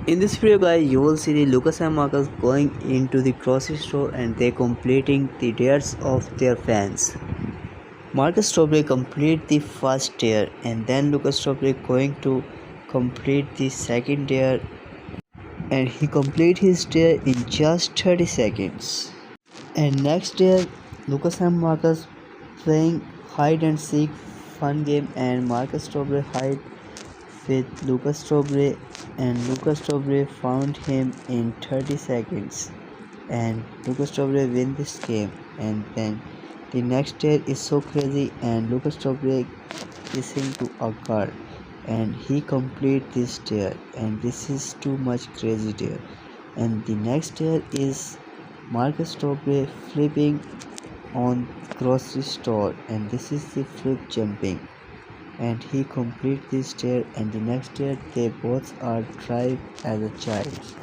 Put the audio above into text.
In this video guys, you will see the Lucas and Marcus going into the grocery store and they completing the dares of their fans. Marcus Strawberry complete the first dare and then Lucas Strawberry going to complete the second dare and he complete his dare in just 30 seconds. And next dare, Lucas and Marcus playing hide and seek fun game and Marcus Strawberry hide with Lucas Strawberry and Lucas Strawberry found him in 30 seconds and Lucas Strawberry win this game. And then the next dare is so crazy and Lucas Strawberry kissing to a girl and he complete this dare and this is too much crazy dare. And the next dare is Marcus Strawberry flipping on grocery store and this is the flip jumping and he complete this dare and the next dare they both are tried as a child.